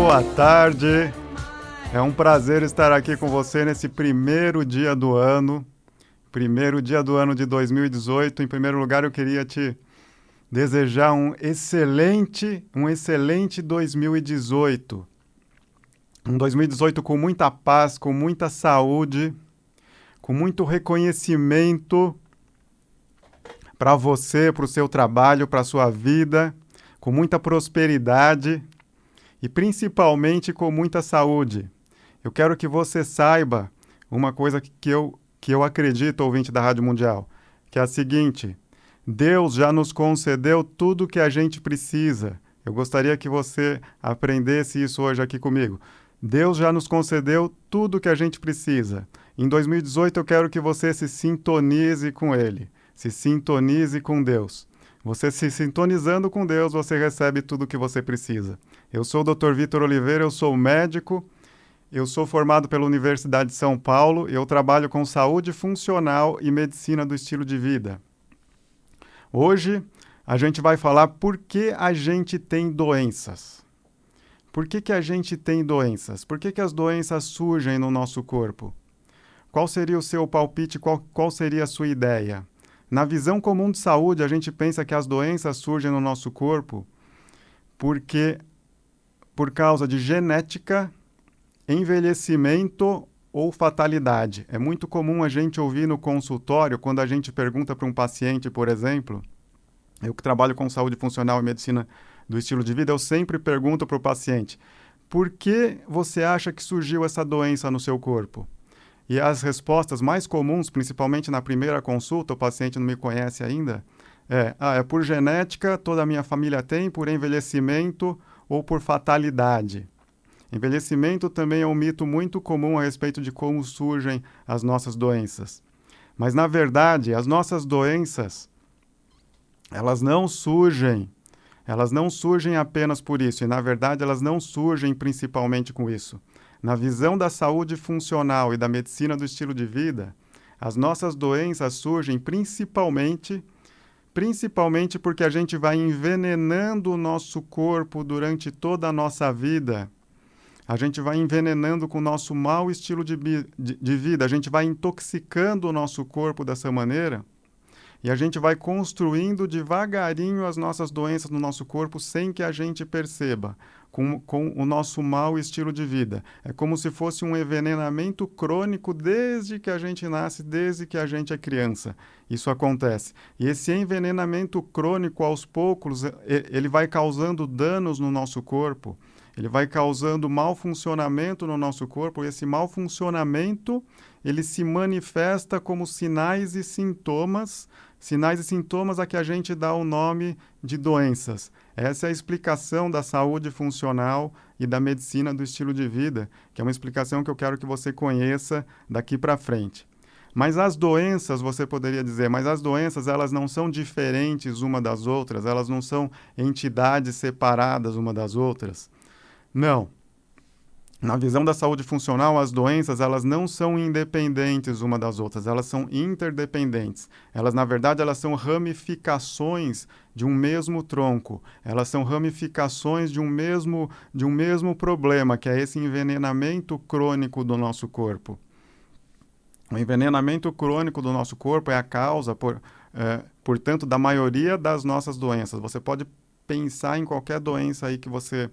boa tarde. É um prazer estar aqui com você nesse primeiro dia do ano de 2018. Em primeiro lugar, eu queria te desejar um excelente 2018. Um 2018 com muita paz, com muita saúde, com muito reconhecimento para você, para o seu trabalho, para a sua vida, com muita prosperidade e principalmente com muita saúde. Eu quero que você saiba uma coisa que eu acredito, ouvinte da Rádio Mundial, que é a seguinte: Deus já nos concedeu tudo o que a gente precisa. Eu gostaria que você aprendesse isso hoje aqui comigo. Deus já nos concedeu tudo o que a gente precisa. Em 2018 eu quero que você se sintonize com Ele, se sintonize com Deus. Você se sintonizando com Deus, você recebe tudo o que você precisa. Eu sou o Dr. Vitor Oliveira, eu sou médico, eu sou formado pela Universidade de São Paulo e eu trabalho com saúde funcional e medicina do estilo de vida. Hoje a gente vai falar por que a gente tem doenças. Por que a gente tem doenças? Por que as doenças surgem no nosso corpo? Qual seria o seu palpite? Qual seria a sua ideia? Na visão comum de saúde, a gente pensa que as doenças surgem no nosso corpo por causa de genética, envelhecimento ou fatalidade. É muito comum a gente ouvir no consultório, quando a gente pergunta para um paciente, por exemplo, eu que trabalho com saúde funcional e medicina do estilo de vida, eu sempre pergunto para o paciente: por que você acha que surgiu essa doença no seu corpo? E as respostas mais comuns, principalmente na primeira consulta, o paciente não me conhece ainda, é por genética, toda a minha família tem, por envelhecimento ou por fatalidade. Envelhecimento também é um mito muito comum a respeito de como surgem as nossas doenças. Mas, na verdade, as nossas doenças, elas não surgem apenas por isso, e na verdade elas não surgem principalmente com isso. Na visão da saúde funcional e da medicina do estilo de vida, as nossas doenças surgem principalmente porque a gente vai envenenando o nosso corpo durante toda a nossa vida. A gente vai envenenando com o nosso mau estilo de vida, a gente vai intoxicando o nosso corpo dessa maneira, e a gente vai construindo devagarinho as nossas doenças no nosso corpo sem que a gente perceba, com o nosso mau estilo de vida. É como se fosse um envenenamento crônico desde que a gente nasce, desde que a gente é criança. Isso acontece. E esse envenenamento crônico, aos poucos, ele vai causando danos no nosso corpo, ele vai causando mau funcionamento no nosso corpo, e esse mau funcionamento, ele se manifesta como sinais e sintomas a que a gente dá o nome de doenças. Essa é a explicação da saúde funcional e da medicina do estilo de vida, que é uma explicação que eu quero que você conheça daqui para frente. Mas as doenças, você poderia dizer, elas não são diferentes uma das outras, elas não são entidades separadas uma das outras. Não. Na visão da saúde funcional, as doenças, elas não são independentes uma das outras, elas são interdependentes. Na verdade, elas são ramificações de um mesmo tronco. Elas são ramificações de um mesmo problema, que é esse envenenamento crônico do nosso corpo. O envenenamento crônico do nosso corpo é a causa, portanto, da maioria das nossas doenças. Você pode pensar em qualquer doença aí que você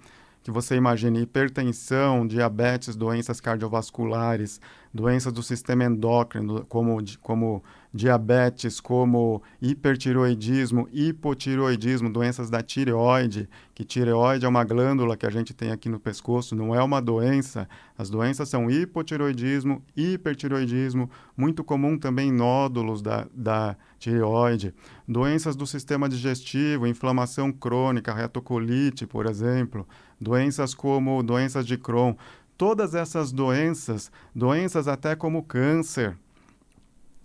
imagine: hipertensão, diabetes, doenças cardiovasculares, doenças do sistema endócrino, como diabetes, como hipertireoidismo, hipotireoidismo, doenças da tireoide, que tireoide é uma glândula que a gente tem aqui no pescoço, não é uma doença. As doenças são hipotireoidismo, hipertireoidismo, muito comum também nódulos da tireoide, doenças do sistema digestivo, inflamação crônica, retocolite, por exemplo, doenças como doenças de Crohn. Todas essas doenças até como câncer,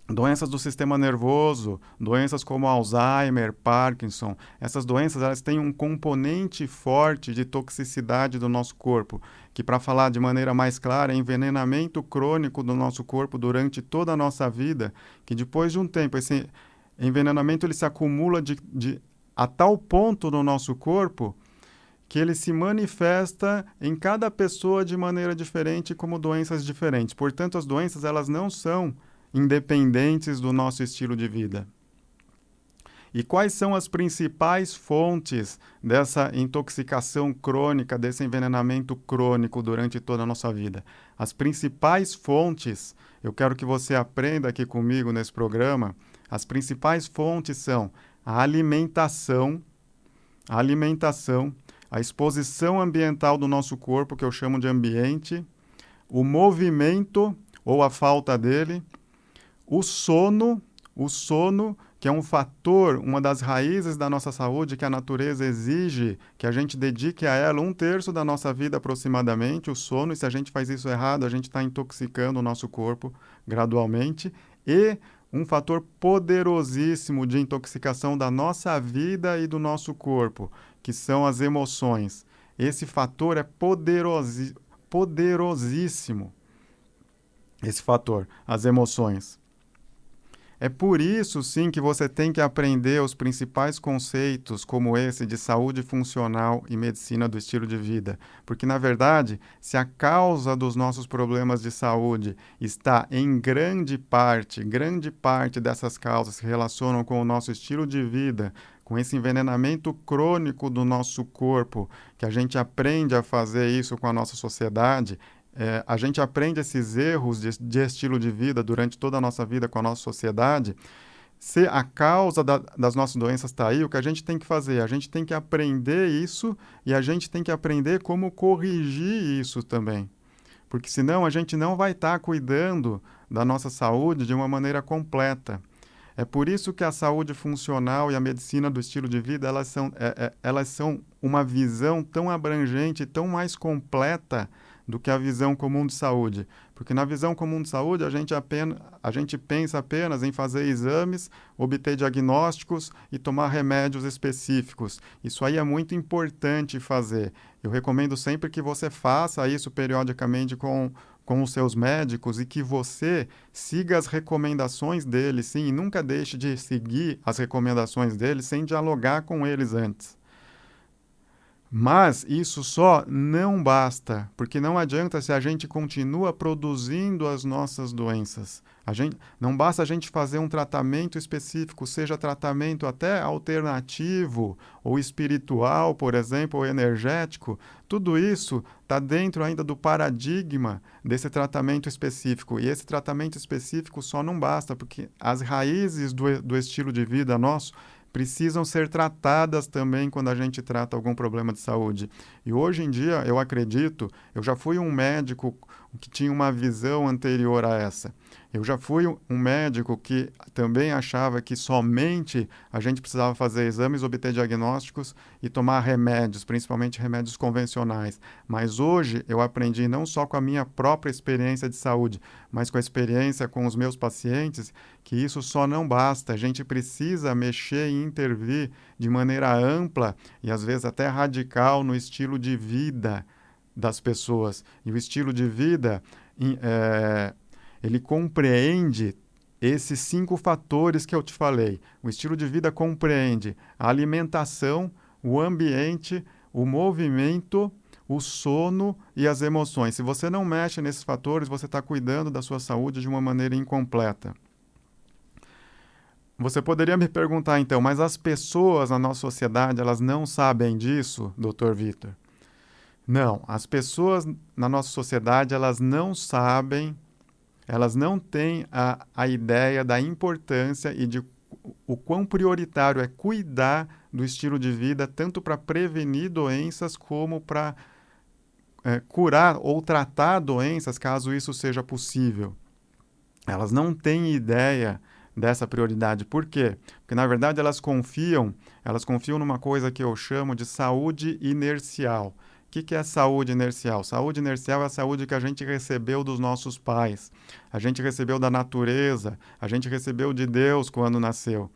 doenças do sistema nervoso, doenças como Alzheimer, Parkinson, essas doenças, elas têm um componente forte de toxicidade do nosso corpo, que, para falar de maneira mais clara, é envenenamento crônico do nosso corpo durante toda a nossa vida, que depois de um tempo esse envenenamento ele se acumula a tal ponto no nosso corpo que ele se manifesta em cada pessoa de maneira diferente, como doenças diferentes. Portanto, as doenças elas não são independentes do nosso estilo de vida. E quais são as principais fontes dessa intoxicação crônica, desse envenenamento crônico durante toda a nossa vida? As principais fontes, eu quero que você aprenda aqui comigo nesse programa, as principais fontes são a alimentação, a exposição ambiental do nosso corpo, que eu chamo de ambiente, o movimento ou a falta dele, o sono, que é um fator, uma das raízes da nossa saúde, que a natureza exige que a gente dedique a ela 1/3 da nossa vida aproximadamente, o sono, e se a gente faz isso errado, a gente está intoxicando o nosso corpo gradualmente, e um fator poderosíssimo de intoxicação da nossa vida e do nosso corpo, que são as emoções. Esse fator é poderosíssimo, esse fator, as emoções. É por isso, sim, que você tem que aprender os principais conceitos como esse de saúde funcional e medicina do estilo de vida. Porque, na verdade, se a causa dos nossos problemas de saúde está em grande parte dessas causas se relacionam com o nosso estilo de vida, com esse envenenamento crônico do nosso corpo, que a gente aprende a fazer isso com a nossa sociedade, a gente aprende esses erros de estilo de vida durante toda a nossa vida com a nossa sociedade. Se a causa das nossas doenças está aí, o que a gente tem que fazer? A gente tem que aprender isso e a gente tem que aprender como corrigir isso também. Porque senão a gente não vai estar cuidando da nossa saúde de uma maneira completa. É por isso que a saúde funcional e a medicina do estilo de vida, elas são uma visão tão abrangente, tão mais completa do que a visão comum de saúde. Porque na visão comum de saúde, a gente pensa apenas em fazer exames, obter diagnósticos e tomar remédios específicos. Isso aí é muito importante fazer. Eu recomendo sempre que você faça isso periodicamente com os seus médicos e que você siga as recomendações deles, sim, e nunca deixe de seguir as recomendações deles sem dialogar com eles antes. Mas isso só não basta, porque não adianta se a gente continua produzindo as nossas doenças. Não basta a gente fazer um tratamento específico, seja tratamento até alternativo ou espiritual, por exemplo, ou energético. Tudo isso está dentro ainda do paradigma desse tratamento específico. E esse tratamento específico só não basta, porque as raízes do estilo de vida nosso precisam ser tratadas também quando a gente trata algum problema de saúde. E hoje em dia, eu acredito, eu já fui um médico que tinha uma visão anterior a essa. Eu já fui um médico que também achava que somente a gente precisava fazer exames, obter diagnósticos e tomar remédios, principalmente remédios convencionais. Mas hoje eu aprendi não só com a minha própria experiência de saúde, mas com a experiência com os meus pacientes, que isso só não basta. A gente precisa mexer e intervir de maneira ampla e às vezes até radical no estilo de vida das pessoas. E o estilo de vida, ele compreende esses 5 fatores que eu te falei. O estilo de vida compreende a alimentação, o ambiente, o movimento, o sono e as emoções. Se você não mexe nesses fatores, você está cuidando da sua saúde de uma maneira incompleta. Você poderia me perguntar, então, mas as pessoas na nossa sociedade, elas não sabem disso, Dr. Vitor? Não, as pessoas na nossa sociedade, elas não sabem, elas não têm a ideia da importância e de o quão prioritário é cuidar do estilo de vida, tanto para prevenir doenças como para curar ou tratar doenças, caso isso seja possível. Elas não têm ideia dessa prioridade. Por quê? Porque, na verdade, elas confiam numa coisa que eu chamo de saúde inercial. O que é saúde inercial? Saúde inercial é a saúde que a gente recebeu dos nossos pais, a gente recebeu da natureza, a gente recebeu de Deus quando nasceu.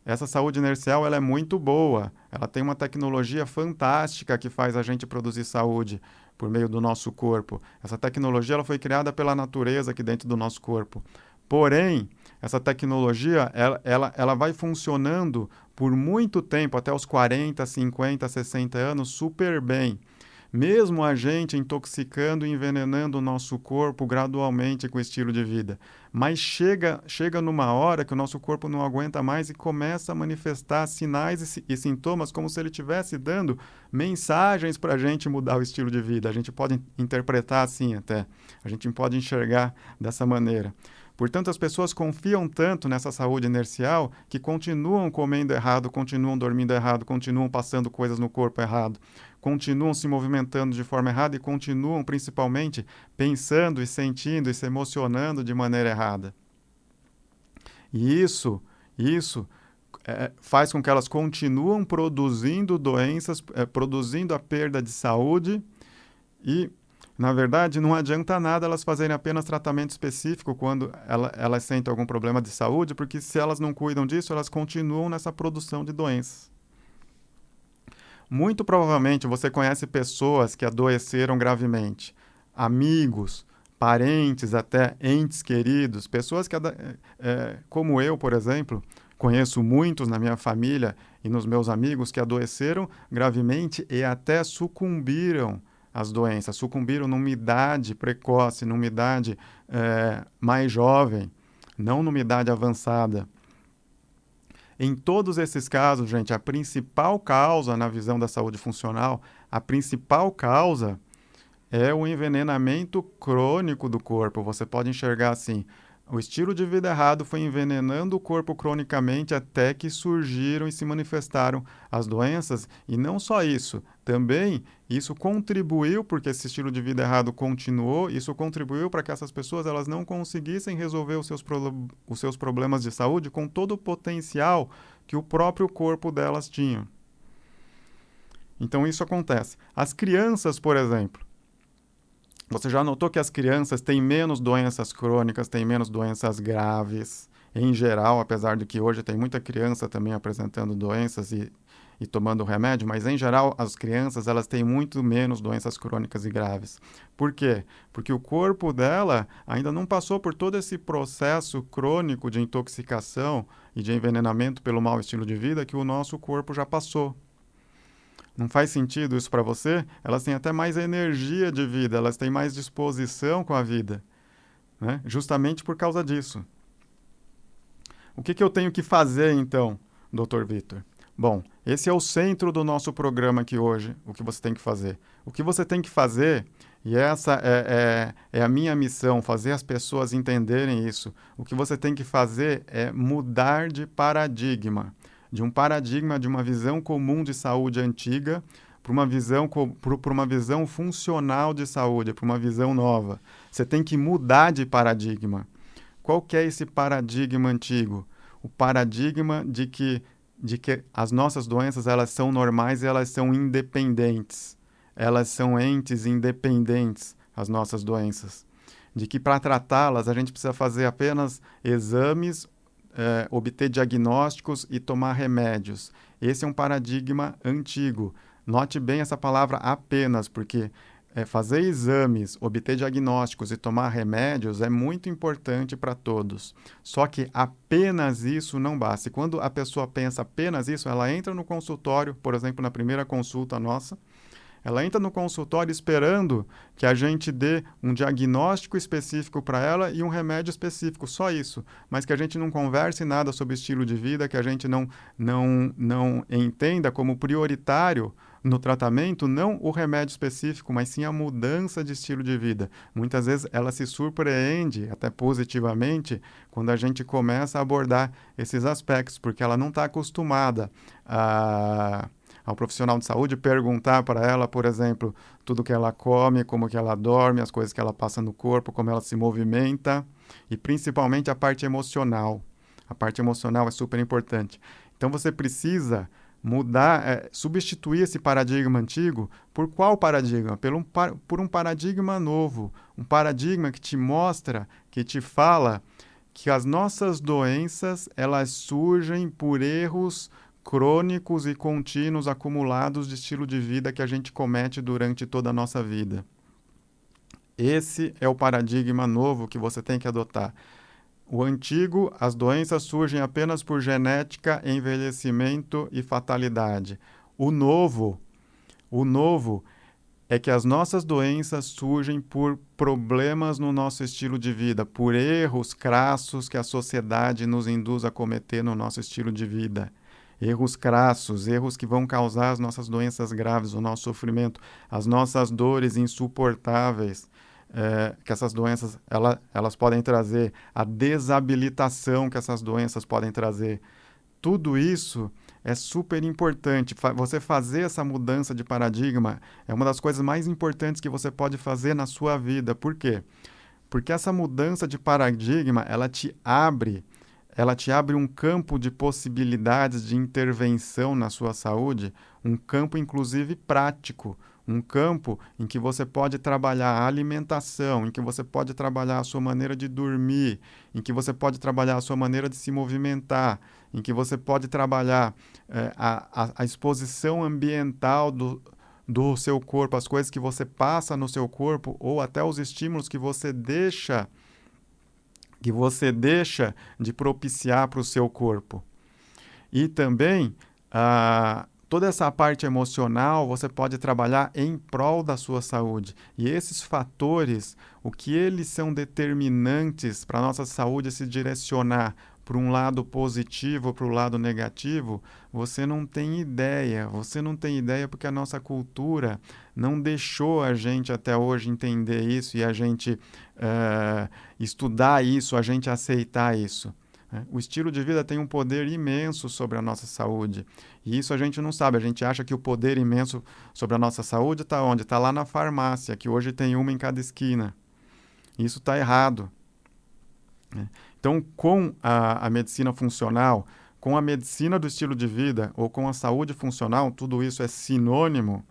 Essa saúde inercial ela é muito boa, ela tem uma tecnologia fantástica que faz a gente produzir saúde por meio do nosso corpo. Essa tecnologia ela foi criada pela natureza aqui dentro do nosso corpo. Porém, essa tecnologia, ela vai funcionando por muito tempo, até os 40, 50, 60 anos, super bem. Mesmo a gente intoxicando e envenenando o nosso corpo gradualmente com o estilo de vida. Mas chega numa hora que o nosso corpo não aguenta mais e começa a manifestar sinais e sintomas como se ele estivesse dando mensagens para a gente mudar o estilo de vida. A gente pode interpretar assim até. A gente pode enxergar dessa maneira. Portanto, as pessoas confiam tanto nessa saúde inercial que continuam comendo errado, continuam dormindo errado, continuam passando coisas no corpo errado, continuam se movimentando de forma errada e continuam, principalmente, pensando e sentindo e se emocionando de maneira errada. E isso faz com que elas continuem produzindo doenças, produzindo a perda de saúde e, na verdade, não adianta nada elas fazerem apenas tratamento específico quando elas sentem algum problema de saúde, porque se elas não cuidam disso, elas continuam nessa produção de doenças. Muito provavelmente você conhece pessoas que adoeceram gravemente, amigos, parentes, até entes queridos, pessoas que, como eu, por exemplo, conheço muitos na minha família e nos meus amigos que adoeceram gravemente e até sucumbiram às doenças, sucumbiram numa idade precoce, numa idade mais jovem, não numa idade avançada. Em todos esses casos, gente, a principal causa na visão da saúde funcional, a principal causa é o envenenamento crônico do corpo. Você pode enxergar assim, o estilo de vida errado foi envenenando o corpo cronicamente até que surgiram e se manifestaram as doenças. E não só isso, também isso contribuiu, porque esse estilo de vida errado continuou, isso contribuiu para que essas pessoas elas não conseguissem resolver os seus problemas de saúde com todo o potencial que o próprio corpo delas tinha. Então isso acontece. As crianças, por exemplo, você já notou que as crianças têm menos doenças crônicas, têm menos doenças graves, em geral, apesar de que hoje tem muita criança também apresentando doenças e tomando remédio, mas em geral as crianças elas têm muito menos doenças crônicas e graves. Por quê? Porque o corpo dela ainda não passou por todo esse processo crônico de intoxicação e de envenenamento pelo mau estilo de vida que o nosso corpo já passou. Não faz sentido isso para você? Elas têm até mais energia de vida, elas têm mais disposição com a vida, né? Justamente por causa disso. O que eu tenho que fazer, então, Dr. Vitor? Bom, esse é o centro do nosso programa aqui hoje, o que você tem que fazer. O que você tem que fazer, e essa é a minha missão, fazer as pessoas entenderem isso. O que você tem que fazer é mudar de paradigma. De um paradigma, de uma visão comum de saúde antiga, para uma visão funcional de saúde, para uma visão nova. Você tem que mudar de paradigma. Qual que é esse paradigma antigo? O paradigma de que as nossas doenças elas são normais e elas são independentes. Elas são entes independentes, as nossas doenças. De que para tratá-las a gente precisa fazer apenas exames, obter diagnósticos e tomar remédios. Esse é um paradigma antigo. Note bem essa palavra apenas, porque fazer exames, obter diagnósticos e tomar remédios é muito importante para todos. Só que apenas isso não basta. E quando a pessoa pensa apenas isso, ela entra no consultório, por exemplo, na primeira consulta nossa, ela entra no consultório esperando que a gente dê um diagnóstico específico para ela e um remédio específico, só isso. Mas que a gente não converse nada sobre estilo de vida, que a gente não entenda como prioritário no tratamento, não o remédio específico, mas sim a mudança de estilo de vida. Muitas vezes ela se surpreende, até positivamente, quando a gente começa a abordar esses aspectos, porque ela não está acostumada ao profissional de saúde perguntar para ela, por exemplo, tudo que ela come, como que ela dorme, as coisas que ela passa no corpo, como ela se movimenta e principalmente a parte emocional. A parte emocional é super importante. Então você precisa mudar, substituir esse paradigma antigo por qual paradigma? Por um paradigma novo, um paradigma que te mostra, que te fala que as nossas doenças elas surgem por erros crônicos e contínuos acumulados de estilo de vida que a gente comete durante toda a nossa vida. Esse é o paradigma novo que você tem que adotar. O antigo, as doenças surgem apenas por genética, envelhecimento e fatalidade. O novo é que as nossas doenças surgem por problemas no nosso estilo de vida, por erros crassos que a sociedade nos induz a cometer no nosso estilo de vida. Erros crassos, erros que vão causar as nossas doenças graves, o nosso sofrimento, as nossas dores insuportáveis, que essas doenças elas podem trazer, a desabilitação que essas doenças podem trazer. Tudo isso é super importante. Você fazer essa mudança de paradigma é uma das coisas mais importantes que você pode fazer na sua vida. Por quê? Porque essa mudança de paradigma, ela te abre um campo de possibilidades de intervenção na sua saúde, um campo inclusive prático, um campo em que você pode trabalhar a alimentação, em que você pode trabalhar a sua maneira de dormir, em que você pode trabalhar a sua maneira de se movimentar, em que você pode trabalhar a exposição ambiental do seu corpo, as coisas que você passa no seu corpo ou até os estímulos que você deixa de propiciar para o seu corpo. E também, toda essa parte emocional você pode trabalhar em prol da sua saúde. E esses fatores, o que eles são determinantes para a nossa saúde se direcionar para um lado positivo ou para o lado negativo, você não tem ideia. Você não tem ideia porque a nossa cultura não deixou a gente até hoje entender isso e a gente estudar isso, a gente aceitar isso. O estilo de vida tem um poder imenso sobre a nossa saúde. E isso a gente não sabe. A gente acha que o poder imenso sobre a nossa saúde está onde? Está lá na farmácia, que hoje tem uma em cada esquina. Isso está errado. Então, com a medicina funcional, com a medicina do estilo de vida ou com a saúde funcional, tudo isso é sinônimo.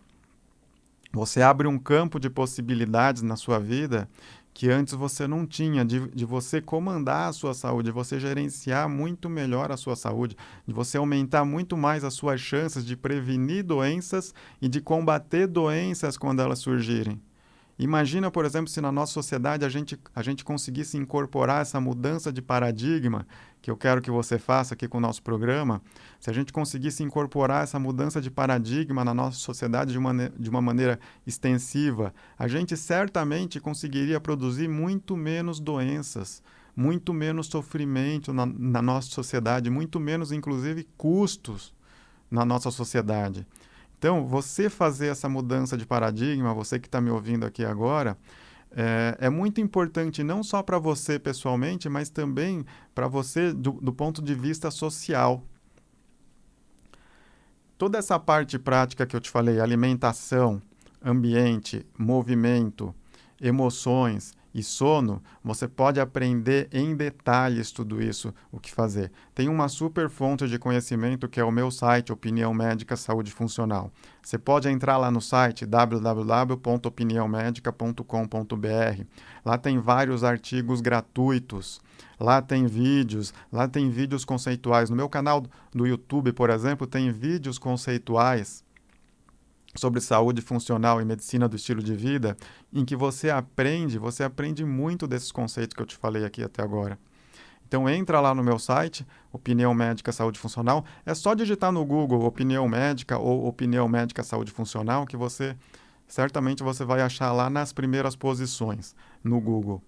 Você abre um campo de possibilidades na sua vida que antes você não tinha, de você comandar a sua saúde, de você gerenciar muito melhor a sua saúde, de você aumentar muito mais as suas chances de prevenir doenças e de combater doenças quando elas surgirem. Imagina, por exemplo, se na nossa sociedade a gente conseguisse incorporar essa mudança de paradigma, que eu quero que você faça aqui com o nosso programa, se a gente conseguisse incorporar essa mudança de paradigma na nossa sociedade de uma maneira extensiva, a gente certamente conseguiria produzir muito menos doenças, muito menos sofrimento na nossa sociedade, muito menos, inclusive, custos na nossa sociedade. Então, você fazer essa mudança de paradigma, você que está me ouvindo aqui agora, é muito importante não só para você pessoalmente, mas também para você do ponto de vista social. Toda essa parte prática que eu te falei, alimentação, ambiente, movimento, emoções e sono, você pode aprender em detalhes tudo isso, o que fazer. Tem uma super fonte de conhecimento que é o meu site, Opinião Médica Saúde Funcional. Você pode entrar lá no site www.opiniãomedica.com.br. Lá tem vários artigos gratuitos, lá tem vídeos conceituais. No meu canal do YouTube, por exemplo, tem vídeos conceituais sobre saúde funcional e medicina do estilo de vida, em que você aprende muito desses conceitos que eu te falei aqui até agora. Então entra lá no meu site, Opinião Médica Saúde Funcional, é só digitar no Google Opinião Médica ou Opinião Médica Saúde Funcional que certamente você vai achar lá nas primeiras posições no Google.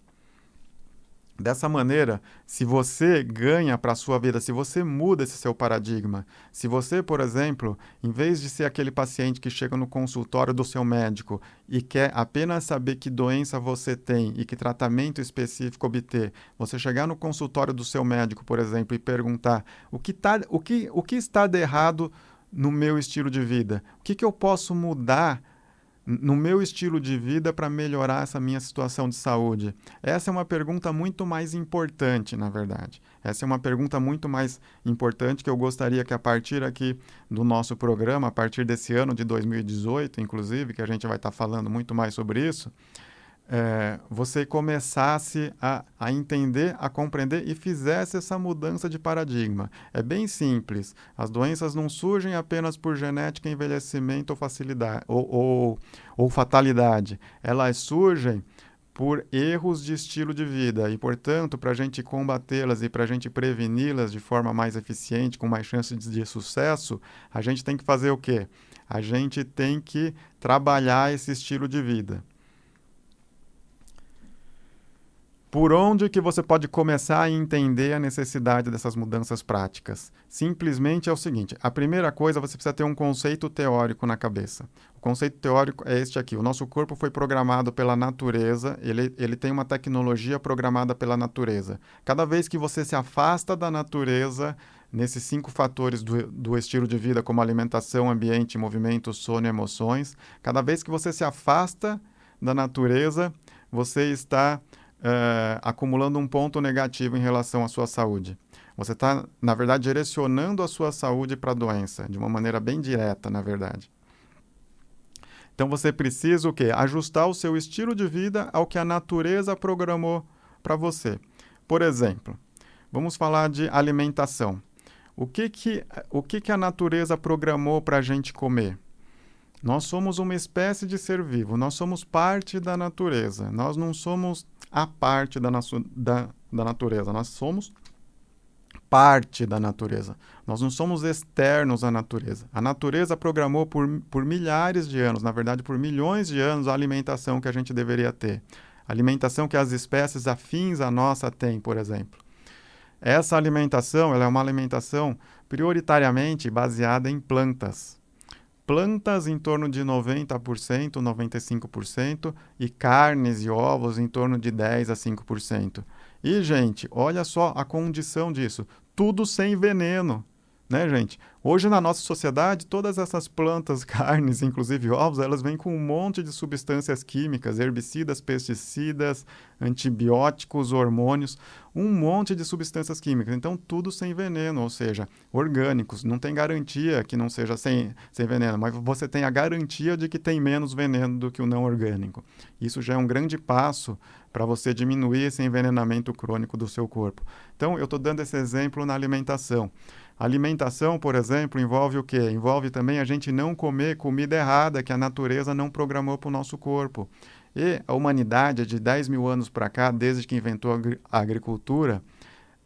Dessa maneira, se você ganha para a sua vida, se você muda esse seu paradigma, se você, por exemplo, em vez de ser aquele paciente que chega no consultório do seu médico e quer apenas saber que doença você tem e que tratamento específico obter, você chegar no consultório do seu médico, por exemplo, e perguntar o que está de errado no meu estilo de vida? O que eu posso mudar no meu estilo de vida para melhorar essa minha situação de saúde? Essa é uma pergunta muito mais importante, na verdade. Essa é uma pergunta muito mais importante que eu gostaria que a partir aqui do nosso programa, a partir desse ano de 2018, inclusive, que a gente vai estar falando muito mais sobre isso, você começasse a entender, a compreender e fizesse essa mudança de paradigma. É bem simples. As doenças não surgem apenas por genética, envelhecimento ou facilidade, ou fatalidade. Elas surgem por erros de estilo de vida e, portanto, para a gente combatê-las e para a gente preveni-las de forma mais eficiente, com mais chances de sucesso, a gente tem que fazer o quê? A gente tem que trabalhar esse estilo de vida. Por onde que você pode começar a entender a necessidade dessas mudanças práticas? Simplesmente é o seguinte, a primeira coisa, você precisa ter um conceito teórico na cabeça. O conceito teórico é este aqui, o nosso corpo foi programado pela natureza, ele tem uma tecnologia programada pela natureza. Cada vez que você se afasta da natureza, nesses 5 fatores do estilo de vida, como alimentação, ambiente, movimento, sono e emoções, cada vez que você se afasta da natureza, você está acumulando um ponto negativo em relação à sua saúde. Você está, na verdade, direcionando a sua saúde para a doença, de uma maneira bem direta, na verdade. Então você precisa o quê? Ajustar o seu estilo de vida ao que a natureza programou para você. Por exemplo, vamos falar de alimentação. O que a natureza programou para a gente comer? Nós somos uma espécie de ser vivo, nós somos parte da natureza, nós não somos a parte da natureza, nós somos parte da natureza, nós não somos externos à natureza. A natureza programou por milhares de anos, na verdade por milhões de anos, a alimentação que a gente deveria ter. A alimentação que as espécies afins à nossa têm, por exemplo. Essa alimentação, ela é uma alimentação prioritariamente baseada em plantas. Plantas em torno de 90%, 95% e carnes e ovos em torno de 10% a 5%. E, gente, olha só a condição disso. Tudo sem veneno, né, gente? Hoje, na nossa sociedade, todas essas plantas, carnes, inclusive ovos, elas vêm com um monte de substâncias químicas, herbicidas, pesticidas, antibióticos, hormônios, um monte de substâncias químicas. Então, tudo sem veneno, ou seja, orgânicos. Não tem garantia que não seja sem veneno, mas você tem a garantia de que tem menos veneno do que o não orgânico. Isso já é um grande passo para você diminuir esse envenenamento crônico do seu corpo. Então, eu estou dando esse exemplo na alimentação. A alimentação, por exemplo, envolve o quê? Envolve também a gente não comer comida errada que a natureza não programou para o nosso corpo. E a humanidade, de 10 mil anos para cá, desde que inventou a agricultura,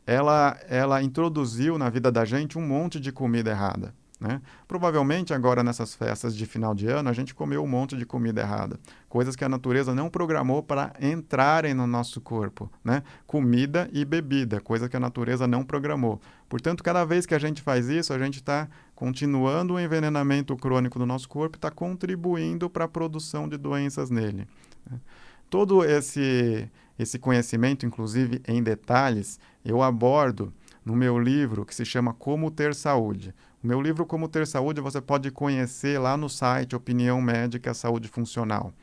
ela introduziu na vida da gente um monte de comida errada, né? Provavelmente agora nessas festas de final de ano a gente comeu um monte de comida errada, coisas que a natureza não programou para entrarem no nosso corpo, né? Comida e bebida, coisa que a natureza não programou. Portanto, cada vez que a gente faz isso, a gente está continuando o envenenamento crônico do nosso corpo e está contribuindo para a produção de doenças nele, né? Todo esse conhecimento, inclusive em detalhes, eu abordo no meu livro que se chama Como Ter Saúde. O meu livro Como Ter Saúde você pode conhecer lá no site Opinião Médica Saúde Funcional.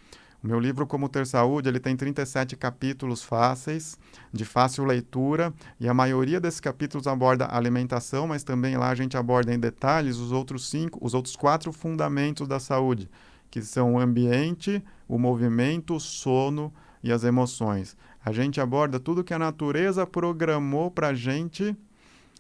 O meu livro Como Ter Saúde, ele tem 37 capítulos fáceis, de fácil leitura, e a maioria desses capítulos aborda alimentação, mas também lá a gente aborda em detalhes os outros 4 fundamentos da saúde, que são o ambiente, o movimento, o sono e as emoções. A gente aborda tudo que a natureza programou para a gente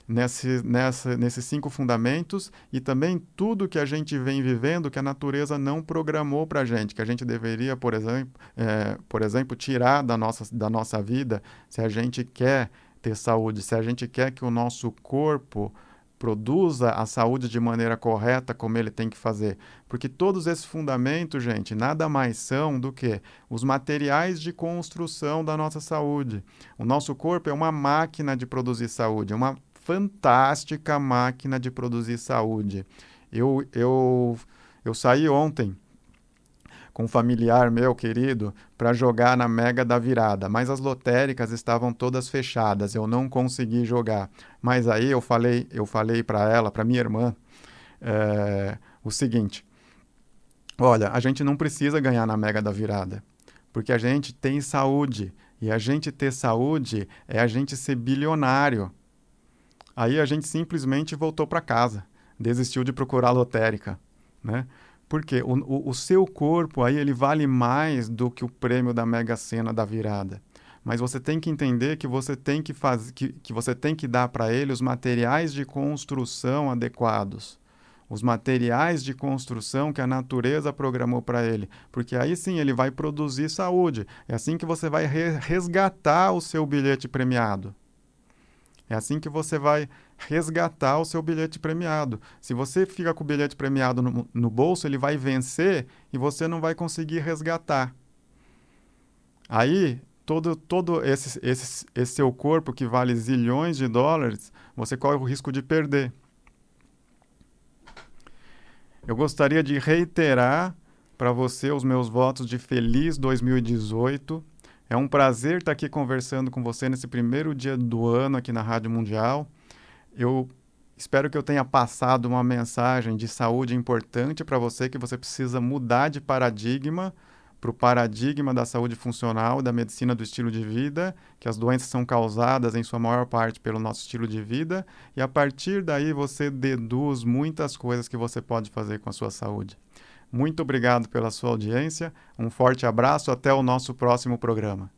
nesses 5 fundamentos e também tudo que a gente vem vivendo que a natureza não programou para a gente, que a gente deveria, por exemplo, tirar da nossa vida se a gente quer ter saúde, se a gente quer que o nosso corpo produza a saúde de maneira correta, como ele tem que fazer. Porque todos esses fundamentos, gente, nada mais são do que os materiais de construção da nossa saúde. O nosso corpo é uma máquina de produzir saúde, é uma fantástica máquina de produzir saúde. Eu saí ontem com um familiar meu querido para jogar na Mega da Virada, mas as lotéricas estavam todas fechadas, eu não consegui jogar. Mas aí eu falei para ela, para minha irmã, o seguinte: olha, a gente não precisa ganhar na Mega da Virada, porque a gente tem saúde, e a gente ter saúde é a gente ser bilionário. Aí a gente simplesmente voltou para casa, desistiu de procurar a lotérica, né? Porque o seu corpo aí ele vale mais do que o prêmio da Mega Sena da virada. Mas você tem que entender que você tem que você tem que dar para ele os materiais de construção adequados. os materiais de construção que a natureza programou para ele, porque aí sim ele vai produzir saúde. É assim que você vai resgatar o seu bilhete premiado. É assim que você vai resgatar o seu bilhete premiado. Se você fica com o bilhete premiado no bolso, ele vai vencer e você não vai conseguir resgatar. Aí, todo esse seu corpo que vale zilhões de dólares, você corre o risco de perder. Eu gostaria de reiterar para você os meus votos de feliz 2018. É um prazer estar aqui conversando com você nesse primeiro dia do ano aqui na Rádio Mundial. Eu espero que eu tenha passado uma mensagem de saúde importante para você, que você precisa mudar de paradigma para o paradigma da saúde funcional, da medicina do estilo de vida, que as doenças são causadas em sua maior parte pelo nosso estilo de vida, e a partir daí você deduz muitas coisas que você pode fazer com a sua saúde. Muito obrigado pela sua audiência, um forte abraço, até o nosso próximo programa.